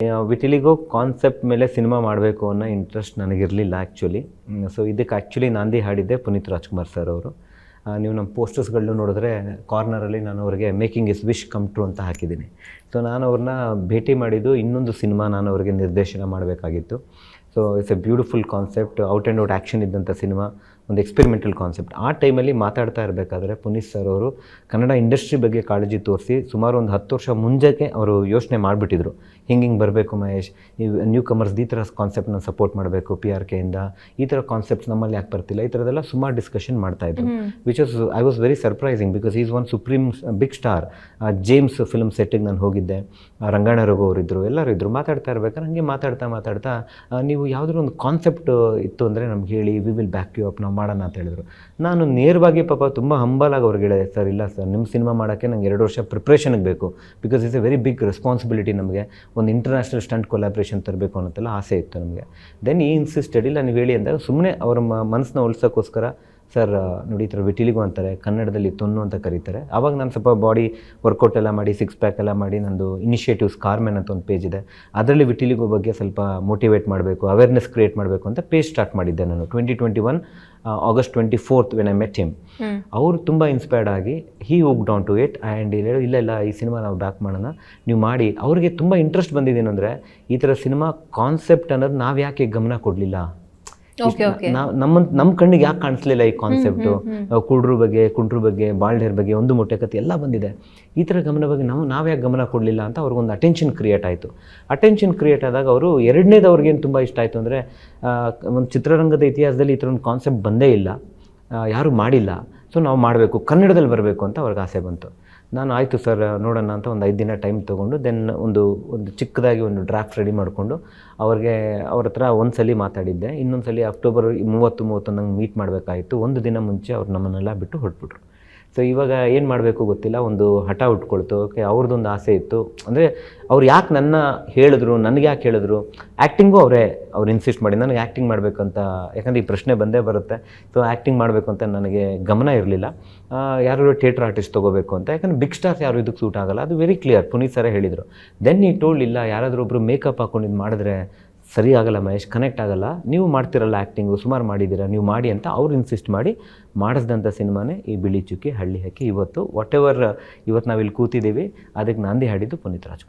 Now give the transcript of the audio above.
Vitiligo concept ಮೇಲೆ cinema ಮಾಡಬೇಕು ಅನ್ನೋ ಇಂಟ್ರೆಸ್ಟ್ ನನಗಿರಲಿಲ್ಲ ಆ್ಯಕ್ಚುಲಿ. ಸೊ ಇದಕ್ಕೆ ಆ್ಯಕ್ಚುಲಿ ನಾಂದಿ ಹಾಡಿದ್ದೆ ಪುನೀತ್ ರಾಜ್ಕುಮಾರ್ ಸರ್ ಅವರು. ನೀವು ನಮ್ಮ ಪೋಸ್ಟರ್ಸ್ಗಳನ್ನೂ ನೋಡಿದ್ರೆ ಕಾರ್ನರಲ್ಲಿ ನಾನು ಅವರಿಗೆ making is wish come true ಅಂತ ಹಾಕಿದ್ದೀನಿ. ಸೊ ನಾನು ಅವ್ರನ್ನ ಭೇಟಿ ಮಾಡಿದ್ದು ಇನ್ನೊಂದು ಸಿನಿಮಾ ನಾನು ಅವರಿಗೆ ನಿರ್ದೇಶನ ಮಾಡಬೇಕಾಗಿತ್ತು. So it's A beautiful concept, out and out action ಇದ್ದಂಥ ಸಿನಿಮಾ, ಒಂದು ಎಕ್ಸ್ಪೆರಿಮೆಂಟಲ್ ಕಾನ್ಸೆಪ್ಟ್. ಆ ಟೈಮಲ್ಲಿ ಮಾತಾಡ್ತಾ ಇರಬೇಕಾದ್ರೆ ಪುನೀತ್ ಸರ್ ಅವರು ಕನ್ನಡ ಇಂಡಸ್ಟ್ರಿ ಬಗ್ಗೆ ಕಾಳಜಿ ತೋರಿಸಿ ಸುಮಾರು ಒಂದು 10 ವರ್ಷ ಮುಂಚೆಗೆ ಅವರು ಯೋಚನೆ ಮಾಡಿಬಿಟ್ಟಿದ್ರು, ಹಿಂಗೆ ಬರಬೇಕು ಮಹೇಶ್, ಈ ನ್ಯೂ ಕಮರ್ಸ್ ಈ ಥರ ಕಾನ್ಸೆಪ್ಟ್ನ ಸಪೋರ್ಟ್ ಮಾಡಬೇಕು, PRKಯಿಂದ ಈ ಥರ ಕಾನ್ಸೆಪ್ಟ್ಸ್ ನಮ್ಮಲ್ಲಿ ಯಾಕೆ ಬರ್ತಿಲ್ಲ, ಈ ಥರದ್ದೆಲ್ಲ ಸುಮಾರು ಡಿಸ್ಕಷನ್ ಮಾಡ್ತಾಯಿದ್ರು. Which I was very surprising because is one supreme big star. James film ಸೆಟ್ಟಿಗೆ ನಾನು ಹೋಗಿದ್ದೆ, ರಂಗಾಯಣ ರಘು ಅವರಿದ್ದರು, ಎಲ್ಲರೂ ಇದ್ದರು. ಮಾತಾಡ್ತಾ ಇರ್ಬೇಕಾದ್ರೆ ಹಂಗೆ ಮಾತಾಡ್ತಾ ನೀವು ಯಾವುದಾದ್ರು ಒಂದು ಕಾನ್ಸೆಪ್ಟ್ ಇತ್ತು ಅಂದರೆ ನಮ್ಗೆ ಹೇಳಿ, we will back you up, ನಾವು ಮಾಡೋಣ ಅಂತ ಹೇಳಿದ್ರು. ನಾನು ನೇರವಾಗಿ ಪಾಪ ತುಂಬ ಹಂಬಲಾಗಿ ಅವ್ರಿಗೆ ಹೇಳಿದೆ, ಸರ್ ಇಲ್ಲ ಸರ್, ನಿಮ್ಮ ಸಿನಿಮಾ ಮಾಡೋಕ್ಕೆ ನಂಗೆ 2 ವರ್ಷ ಪ್ರಿಪ್ರೇಷನ್ಗೆ ಬೇಕು, because it's a very big responsibility. ನಮಗೆ ಒಂದು ಇಂಟರ್ನ್ಯಾಷನಲ್ ಸ್ಟಂಟ್ ಕೊಲಾಬ್ರೇಷನ್ ತರಬೇಕು ಅನ್ನೋದೆಲ್ಲ ಆಸೆ ಇತ್ತು ನಮಗೆ. ದೆನ್ ಈ ಇನ್ಸಿಸ್ಟೆಡ್, ಇಲ್ಲ ನೀವು ಹೇಳಿ ಅಂದಾಗ ಸುಮ್ಮನೆ ಅವ್ರ ಮನಸ್ಸನ್ನ ಉಳಿಸೋಕ್ಕೋಸ್ಕರ, ಸರ್ ನೋಡಿ ಈ ಥರ ವಿಟಿಲಿಗೋ ಅಂತಾರೆ, ಕನ್ನಡದಲ್ಲಿ ತೊನ್ನು ಅಂತ ಕರೀತಾರೆ. ಆವಾಗ ನಾನು ಸ್ವಲ್ಪ ಬಾಡಿ ವರ್ಕೌಟ್ ಎಲ್ಲ ಮಾಡಿ, 6 ಪ್ಯಾಕ್ ಎಲ್ಲ ಮಾಡಿ, ನಂದು ಇನಿಷಿಯೇಟಿವ್ಸ್ ಕಾರ್ಮೆನ್ ಅಂತ ಒಂದು ಪೇಜ್ ಇದೆ, ಅದರಲ್ಲಿ ವಿಟಿಲಿಗೋ ಬಗ್ಗೆ ಸ್ವಲ್ಪ ಮೋಟಿವೇಟ್ ಮಾಡಬೇಕು, ಅವೇರ್ನೆಸ್ ಕ್ರಿಯೇಟ್ ಮಾಡಬೇಕು ಅಂತ ಪೇಜ್ ಸ್ಟಾರ್ಟ್ ಮಾಡಿದ್ದೆ ನಾನು 2021 August 24th when I met him. ಅವರು ತುಂಬ ಇನ್ಸ್ಪೈರ್ಡ್ ಆಗಿ he hooked on to it and ಇಲ್ಲ ಈ ಸಿನಿಮಾ ನಾವು ಬ್ಯಾಕ್ ಮಾಡೋಣ, ನೀವು ಮಾಡಿ. ಅವ್ರಿಗೆ ತುಂಬ ಇಂಟ್ರೆಸ್ಟ್ ಬಂದಿದ್ದೇನು ಅಂದರೆ, ಈ ಥರ ಸಿನಿಮಾ ಕಾನ್ಸೆಪ್ಟ್ ಅನ್ನೋದು ನಾವು ಯಾಕೆ ಗಮನ ಕೊಡಲಿಲ್ಲ, ನಮ್ಮ ಕಣ್ಣಿಗೆ ಯಾಕೆ ಕಾಣಿಸ್ಲಿಲ್ಲ ಈ ಕಾನ್ಸೆಪ್ಟು, ಕುಂಡ್ರ ಬಗ್ಗೆ, ಬಾಳ್ಡೇರ್ ಬಗ್ಗೆ, ಒಂದು ಮೊಟ್ಟೆ ಕತೆ ಎಲ್ಲ ಬಂದಿದೆ, ಈ ಥರ ಗಮನ ಬಗ್ಗೆ ನಾವು ಯಾಕೆ ಗಮನ ಕೊಡಲಿಲ್ಲ ಅಂತ ಅವ್ರಿಗೊಂದು ಅಟೆನ್ಷನ್ ಕ್ರಿಯೇಟ್ ಆಯಿತು. ಅಟೆನ್ಷನ್ ಕ್ರಿಯೇಟ್ ಆದಾಗ ಅವರು ಎರಡನೇದು ಅವ್ರಿಗೇನು ತುಂಬ ಇಷ್ಟ ಆಯಿತು ಅಂದರೆ, ಒಂದು ಚಿತ್ರರಂಗದ ಇತಿಹಾಸದಲ್ಲಿ ಈ ಥರ ಒಂದು ಕಾನ್ಸೆಪ್ಟ್ ಬಂದೇ ಇಲ್ಲ, ಯಾರೂ ಮಾಡಿಲ್ಲ, ಸೊ ನಾವು ಮಾಡಬೇಕು, ಕನ್ನಡದಲ್ಲಿ ಬರಬೇಕು ಅಂತ ಅವ್ರಿಗೆ ಆಸೆ ಬಂತು. ನಾನು ಆಯಿತು ಸರ್ ನೋಡೋಣ ಅಂತ ಒಂದು 5 ದಿನ ಟೈಮ್ ತೊಗೊಂಡು ದೆನ್ ಒಂದು ಚಿಕ್ಕದಾಗಿ ಒಂದು ಡ್ರಾಫ್ಟ್ ರೆಡಿ ಮಾಡಿಕೊಂಡು ಅವ್ರ ಹತ್ರ ಒಂದು ಸಲ ಮಾತಾಡಿದ್ದೆ. ಇನ್ನೊಂದು ಸಲ ಅಕ್ಟೋಬರ್ 30 ನಂಗೆ ಮೀಟ್ ಮಾಡಬೇಕಾಯಿತು. ಒಂದು ದಿನ ಮುಂಚೆ ಅವ್ರು ನಮ್ಮನ್ನೆಲ್ಲ ಬಿಟ್ಟು ಹೊರಟ್ಬಿಟ್ರು. ಸೊ ಇವಾಗ ಏನು ಮಾಡಬೇಕು ಗೊತ್ತಿಲ್ಲ, ಒಂದು ಹಠ ಉಟ್ಕೊಳ್ತು. ಓಕೆ, ಅವ್ರದ್ದೊಂದು ಆಸೆ ಇತ್ತು. ಅಂದರೆ ಅವ್ರು ಯಾಕೆ ನನ್ನ ಹೇಳಿದ್ರು, ನನಗೆ ಯಾಕೆ ಹೇಳಿದ್ರು, ಆ್ಯಕ್ಟಿಂಗು ಅವ್ರು ಇನ್ಸಿಸ್ಟ್ ಮಾಡಿ ನನಗೆ ಆ್ಯಕ್ಟಿಂಗ್ ಮಾಡಬೇಕಂತ, ಯಾಕಂದರೆ ಈ ಪ್ರಶ್ನೆ ಬಂದೇ ಬರುತ್ತೆ. ಸೊ ಆ್ಯಕ್ಟಿಂಗ್ ಮಾಡಬೇಕು ಅಂತ ನನಗೆ ಗಮನ ಇರಲಿಲ್ಲ. ಯಾರು ಥಿಯೇಟರ್ ಆರ್ಟಿಸ್ಟ್ ತೊಗೋಬೇಕು ಅಂತ, ಯಾಕಂದರೆ ಬಿಗ್ ಸ್ಟಾರ್ಸ್ ಯಾರು ಇದಕ್ಕೆ ಸೂಟ್ ಆಗೋಲ್ಲ, ಅದು ವೆರಿ ಕ್ಲಿಯರ್, ಪುನೀತ್ ಸರೇ ಹೇಳಿದರು. ದೆನ್ ಈ ಟೋಲ್ಡ್, ಇಲ್ಲ ಯಾರಾದರೂ ಒಬ್ಬರು ಮೇಕಪ್ ಹಾಕೊಂಡು ಇದು ಮಾಡಿದ್ರೆ ಸರಿ ಆಗಲ್ಲ ಮಹೇಶ್, ಕನೆಕ್ಟ್ ಆಗಲ್ಲ, ನೀವು ಮಾಡ್ತಿರಲ್ಲ ಆ್ಯಕ್ಟಿಂಗು, ಸುಮಾರು ಮಾಡಿದ್ದೀರಾ, ನೀವು ಮಾಡಿ ಅಂತ ಅವ್ರು ಇನ್ಸಿಸ್ಟ್ ಮಾಡಿ ಮಾಡಿಸಿದಂಥ ಸಿನಿಮಾನೇ ಈ ಬಿಳಿ ಚುಕ್ಕಿ ಹಳ್ಳಿ ಹಕ್ಕಿ. ಇವತ್ತು ವಾಟ್ ಎವರ್ ಇವತ್ತು ನಾವಿಲ್ಲಿ ಕೂತಿದ್ದೀವಿ, ಅದಕ್ಕೆ ನಾಂದಿ ಹಾಡಿದ್ದು ಪುನೀತ್ ರಾಜ್ಕುಮಾರ್.